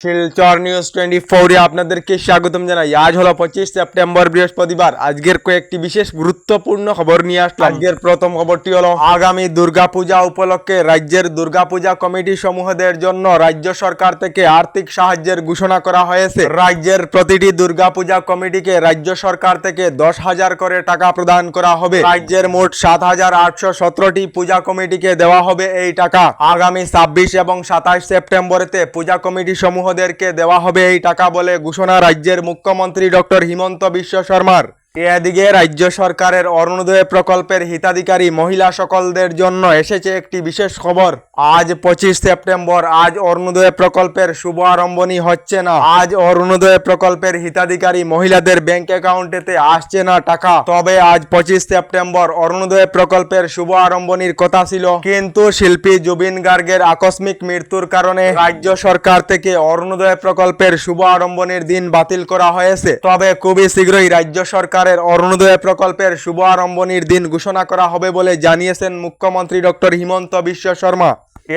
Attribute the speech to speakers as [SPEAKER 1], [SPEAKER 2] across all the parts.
[SPEAKER 1] Silchar news 24 আপনাদেরকে স্বাগতম জানাই। আজ হলো 25 সেপ্টেম্বর বৃহস্পতিবার। আজকের কয়েকটি বিশেষ গুরুত্বপূর্ণ খবর নিয়ে আসলাম। আজকের প্রথম খবরটি হলো আগামী দুর্গাপূজা উপলক্ষে রাজ্যের দুর্গাপূজা কমিটি সমূহদের জন্য রাজ্য সরকার থেকে আর্থিক সাহায্যের ঘোষণা করা হয়েছে। রাজ্যের প্রতিটি দুর্গাপূজা কমিটিকে রাজ্য সরকার থেকে 10,000 করে টাকা প্রদান করা হবে। রাজ্যের মোট 7,817টি পূজা কমিটিকে দেওয়া হবে এই টাকা। আগামী 26 এবং 27 সেপ্টেম্বরেতে পূজা কমিটি সমূহ দেরকে দেওয়া হবে এই টাকা বলে ঘোষণা রাজ্যের মুখ্যমন্ত্রী ডক্টর হিমন্ত বিশ্ব শর্মার। এদিকে রাজ্য সরকারের অরুণোদয় প্রকল্পের হিতাধিকারী মহিলা সকলদের জন্য এসেছে একটি বিশেষ খবর। আজ 25 সেপ্টেম্বর। আজ অরুণোদয় প্রকল্পের শুভ আরম্ভনী হচ্ছে না। আজ অরুণোদয় প্রকল্পের হিতাধিকারী মহিলাদের ব্যাংক অ্যাকাউন্টেতে আসছে না টাকা। তবে আজ 25 সেপ্টেম্বর অরুণোদয় প্রকল্পের শুভ আরম্ভনীর কথা ছিল, কিন্তু শিল্পী জুবিন গার্গের আকস্মিক মৃত্যুর কারণে রাজ্য সরকার থেকে অরুণোদয় প্রকল্পের শুভ আরম্ভনীর দিন বাতিল করা হয়েছে। তবে খুবই শীঘ্রই রাজ্য সরকার অরুণোদয় প্রকল্পের শুভ আরম্ভনীর দিন ঘোষণা করা হবে বলে জানিয়েছেন মুখ্যমন্ত্রী ডক্টর হিমন্ত বিশ্ব শর্মা।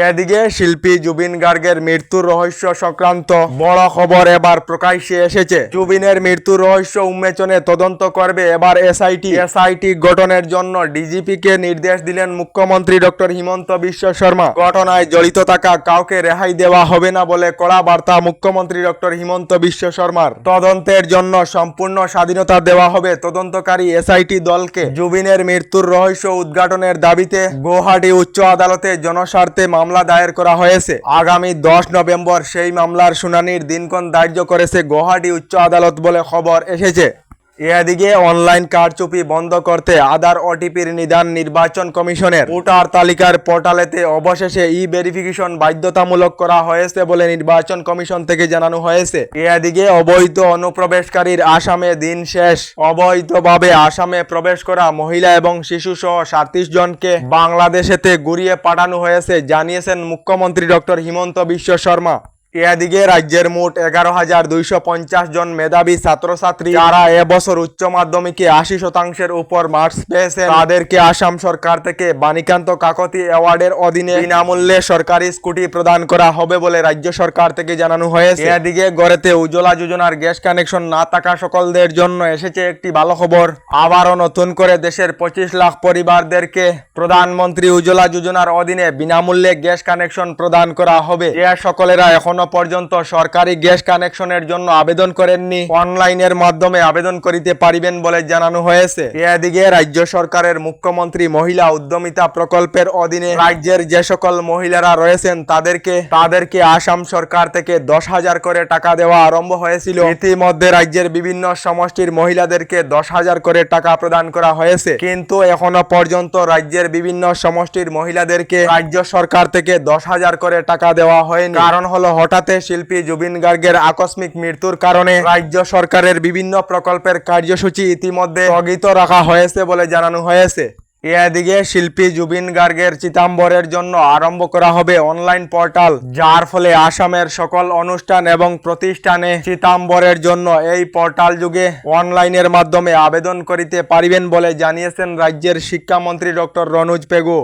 [SPEAKER 1] এদিকে শিল্পী জুবিন গার্গের মৃত্যুর রহস্য সংক্রান্ত বড় খবর এবার প্রকাশ্যে এসেছে। জুবিনের মৃত্যুর রহস্য উন্মোচনে তদন্ত করবে এবার এসআইটি গঠনের জন্য ডিজিপি কে নির্দেশ দিলেন মুখ্যমন্ত্রী ডক্টর হিমন্ত বিশ্ব শর্মা। ঘটনায় জড়িত থাকা কাউকে রেহাই দেওয়া হবে না বলে কড়া বার্তা মুখ্যমন্ত্রী ডক্টর হিমন্ত বিশ্ব শর্মার। তদন্তের জন্য সম্পূর্ণ স্বাধীনতা দেওয়া হবে তদন্তকারী এসআইটি দলকে। জুবিনের মৃত্যুর রহস্য উদ্ঘাটনের দাবিতে গুয়াহাটি উচ্চ আদালতে জনস্বার্থে মামলা দায়ের করা হয়েছে। আগামী 10 নভেম্বর সেই মামলার শুনানির দিনক্ষণ ধার্য করেছে গুয়াহাটি উচ্চ আদালত বলে খবর এসেছে। এদিকে অনলাইন কারচুপি বন্ধ করতে আধার ওটিপির নিদান নির্বাচন কমিশনের। ভোটার তালিকার পোর্টালেতে অবশেষে ভেরিফিকেশন বাধ্যতামূলক করা হয়েছে বলে নির্বাচন কমিশন থেকে জানানো হয়েছে। এদিকে অবৈধ অনুপ্রবেশকারীর আসামে দিন শেষ। অবৈধভাবে আসামে প্রবেশ করা মহিলা এবং শিশু সহ 37 জনকে বাংলাদেশেতে ঘুরিয়ে পাঠানো হয়েছে জানিয়েছেন মুখ্যমন্ত্রী ডক্টর হিমন্ত বিশ্ব শর্মা। এদিকে রাজ্যের মোট 11,250 জন মেধাবী ছাত্রছাত্রী যারা এবছর উচ্চ মাধ্যমিকে 80% উপর মার্কস পেয়েছেন তাদেরকে আসাম সরকার থেকে বাণীকান্ত কাকতি অ্যাওয়ার্ডের অধীনে বিনামূল্যে সরকারি স্কুটি প্রদান করা হবে বলে রাজ্য সরকার থেকে জানানো হয়েছে। এদিকে গড়েতে উজ্জ্বলা যোজনার গ্যাস কানেকশন না থাকা সকলদের জন্য এসেছে একটি ভালো খবর। আবারও নতুন করে দেশের 25 লাখ পরিবারদেরকে প্রধানমন্ত্রী উজ্জ্বলা যোজনার অধীনে বিনামূল্যে গ্যাস কানেকশন প্রদান করা হবে। যে সকলেরা এখনো পর্যন্ত সরকারি গ্যাস কানেকশনের জন্য আবেদন করেননি অনলাইনের মাধ্যমে আবেদন করিতে পারিবেন বলে জানানো হয়েছে। এদিকে রাজ্য সরকারের মুখ্যমন্ত্রী মহিলা উদ্যমিতা প্রকল্পের অধীনে রাজ্যের যে সকল মহিলারা রয়েছেন তাদেরকে আসাম সরকার থেকে 10,000 করে টাকা দেওয়া আরম্ভ হয়েছিল। ইতিমধ্যে রাজ্যের বিভিন্ন সমষ্টির মহিলাদেরকে 10,000 করে টাকা প্রদান করা হয়েছে, কিন্তু এখনো পর্যন্ত রাজ্যের বিভিন্ন সমষ্টির মহিলাদেরকে রাজ্য সরকার থেকে 10,000 করে টাকা দেওয়া হয়নি। কারণ হলো হঠাৎ শিল্পী জুবিন গার্গের আকস্মিক মৃত্যুর কারণে রাজ্য সরকারের বিভিন্ন প্রকল্পের কার্যসূচি ইতিমধ্যে স্থগিত রাখা হয়েছে বলে জানানো হয়েছে। এদিকে শিল্পী জুবিন গার্গের চিতাম্বরের জন্য আরম্ভ করা হবে অনলাইন পোর্টাল, যার ফলে আসামের সকল অনুষ্ঠান এবং প্রতিষ্ঠানে চিতাম্বরের জন্য এই পোর্টাল যুগে অনলাইনের মাধ্যমে আবেদন করিতে পারিবেন বলে জানিয়েছেন রাজ্যের শিক্ষামন্ত্রী ডক্টর রনোজ পেগু।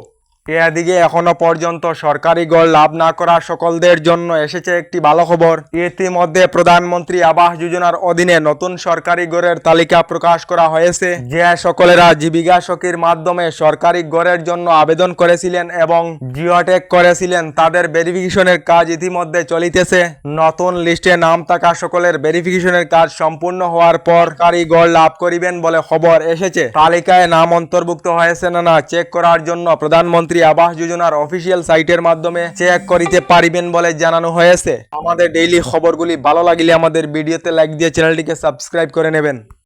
[SPEAKER 1] এদিকে এখনো পর্যন্ত সরকারি গড় লাভ না করা সকলদের জন্য এসেছে একটি ভালো খবর। ইতিমধ্যে প্রধানমন্ত্রী আবাস যোজনার অধীনে নতুন সরকারি গড়ের তালিকা প্রকাশ করা হয়েছে। যে সকলেরা জীবিকা সখীর মাধ্যমে সরকারি গড়ের জন্য আবেদন করেছিলেন এবং জিওটেক করেছিলেন তাদের ভেরিফিকেশনের কাজ ইতিমধ্যে চলিতেছে। নতুন লিস্টে নাম থাকা সকলের ভেরিফিকেশনের কাজ সম্পূর্ণ হওয়ার পর সরকারি গড় লাভ করিবেন বলে খবর এসেছে। তালিকায় নাম অন্তর্ভুক্ত হয়েছে না চেক করার জন্য প্রধানমন্ত্রী আবাস যোজনার অফিসিয়াল সাইটের মাধ্যমে চেক করিতে পারিবেন বলে জানানো হয়েছে। আমাদের ডেইলি খবরগুলি ভালো লাগলে আমাদের ভিডিওতে লাইক দিয়ে চ্যানেলটিকে সাবস্ক্রাইব করে নেবেন।